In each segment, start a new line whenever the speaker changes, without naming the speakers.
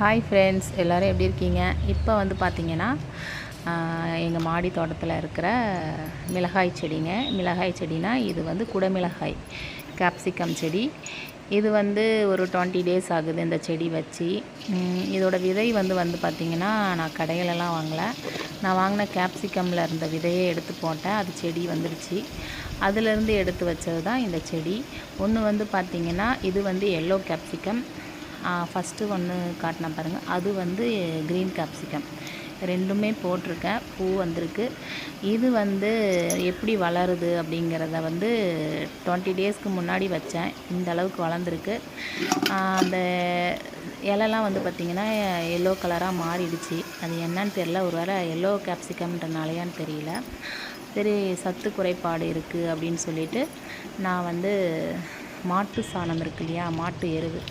Hi friends, எல்லோரும் எப்படி இருக்கீங்க? இப்போ வந்து பார்த்திங்கன்னா எங்கள் மாடி தோட்டத்தில் இருக்கிற மிளகாய் செடிங்க. மிளகாய் செடினா இது வந்து குடமிளகாய் கேப்சிகம் செடி. இது வந்து ஒரு 20 டேஸ் ஆகுது இந்த செடி வச்சு. இதோட விதை வந்து பார்த்திங்கன்னா நான் கடையிலலாம் வாங்கலை. நான் வாங்கின கேப்சிகமில் இருந்த விதையை எடுத்து போட்டேன். அது செடி வந்துடுச்சு. அதிலேருந்து எடுத்து வச்சது தான் இந்த செடி. ஒன்று வந்து பார்த்திங்கன்னா இது வந்து எல்லோ கேப்சிகம். ஃபஸ்ட்டு ஒன்று காட்டினேன் பாருங்கள், அது வந்து க்ரீன் கேப்சிகம். ரெண்டுமே போட்டிருக்கேன், பூ வந்திருக்கு. இது வந்து எப்படி வளருது அப்படிங்கிறத வந்து 20 டேஸ்க்கு முன்னாடி வச்சேன். இந்த அளவுக்கு வளர்ந்துருக்கு. அந்த இலைலாம் வந்து பார்த்திங்கன்னா எல்லோ கலராக மாறிடுச்சு. அது என்னன்னு தெரியல, ஒரு வேளை எல்லோ கேப்சிகம்ன்றனாலையான்னு தெரியல. சரி, சத்து குறைபாடு இருக்குது அப்படின்னு சொல்லிவிட்டு நான் வந்து மாட்டு சாணம் இருக்கு இல்லையா, மாட்டு எருவு,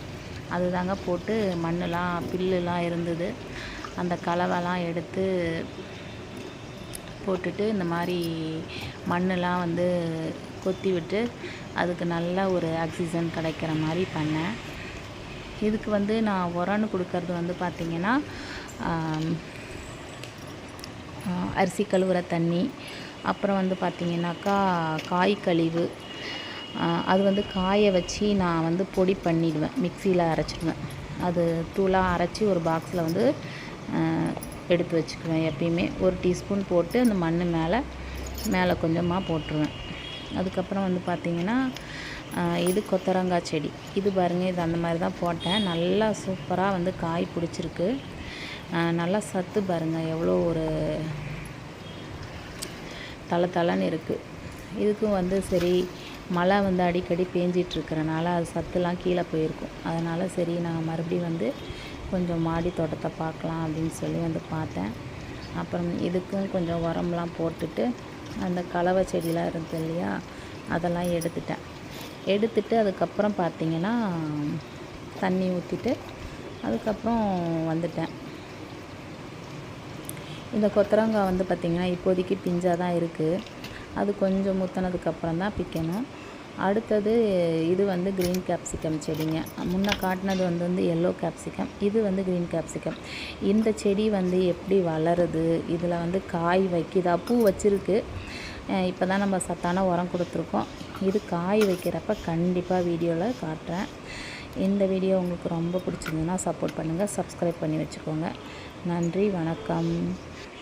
அதுதாங்க போட்டு மண்ணெலாம் புல்லுலாம் இருந்தது, அந்த கலவைலாம் எடுத்து போட்டுட்டு இந்த மாதிரி மண்ணெலாம் வந்து கொத்தி விட்டு அதுக்கு நல்ல ஒரு ஆக்சிஜன் கிடைக்கிற மாதிரி பண்ணேன். இதுக்கு வந்து நான் உரம்னு கொடுக்கறது வந்து பார்த்திங்கன்னா அரிசி கழுவுற தண்ணி, அப்புறம் வந்து பார்த்திங்கனாக்கா காய் கழிவு, அது வந்து காய வச்சு நான் வந்து பொடி பண்ணிடுவேன், மிக்சியில் அரைச்சிடுவேன். அது தூளாக அரைச்சி ஒரு பாக்ஸில் வந்து எடுத்து வச்சுக்குவேன். எப்பயுமே ஒரு டீஸ்பூன் போட்டு அந்த மண் மேலே கொஞ்சமாக போட்டுருவேன். அதுக்கப்புறம் வந்து பார்த்திங்கன்னா இது கொத்தரங்காய் செடி. இது பாருங்கள், இது அந்த மாதிரி தான் போட்டேன். நல்லா சூப்பராக வந்து காய் பிடிச்சிருக்கு. நல்லா சத்து பாருங்கள், எவ்வளோ ஒரு தளன்னு இருக்குது. இதுக்கும் வந்து சரி, மழை வந்து அடிக்கடி பேஞ்சிட்ருக்கிறனால அது சத்துலாம் கீழே போயிருக்கும். அதனால் சரி, நான் மறுபடியும் வந்து கொஞ்சம் மாடி தோட்டத்தை பார்க்கலாம் அப்படின்னு சொல்லி வந்து பார்த்தேன். அப்புறம் இதுக்கும் கொஞ்சம் உரம்லாம் போட்டுட்டு அந்த கலவை செடிலாம் இருந்தது இல்லையா, அதெல்லாம் எடுத்துட்டு அதுக்கப்புறம் பார்த்திங்கன்னா தண்ணி ஊற்றிட்டு அதுக்கப்புறம் வந்துட்டேன். இந்த கொத்தரங்காய் வந்து பார்த்திங்கன்னா இப்போதைக்கு பிஞ்சாக தான் இருக்குது. அது கொஞ்சம் முத்தினதுக்கப்புறம் தான் பிக்கணும். அடுத்தது இது வந்து க்ரீன் கேப்சிகம் செடிங்க. முன்ன காட்டினது வந்து எல்லோ கேப்சிகம், இது வந்து க்ரீன் கேப்சிகம். இந்த செடி வந்து எப்படி வளருது, இதில் வந்து காய் வைக்குதா, பூ வச்சுருக்கு. இப்போ தான் நம்ம சத்தான உரம் கொடுத்துருக்கோம். இது காய் வைக்கிறப்ப கண்டிப்பாக வீடியோவில் காட்டுறேன். இந்த வீடியோ உங்களுக்கு ரொம்ப பிடிச்சிருந்ததுன்னா சப்போர்ட் பண்ணுங்கள், சப்ஸ்கிரைப் பண்ணி வச்சுக்கோங்க. நன்றி, வணக்கம்.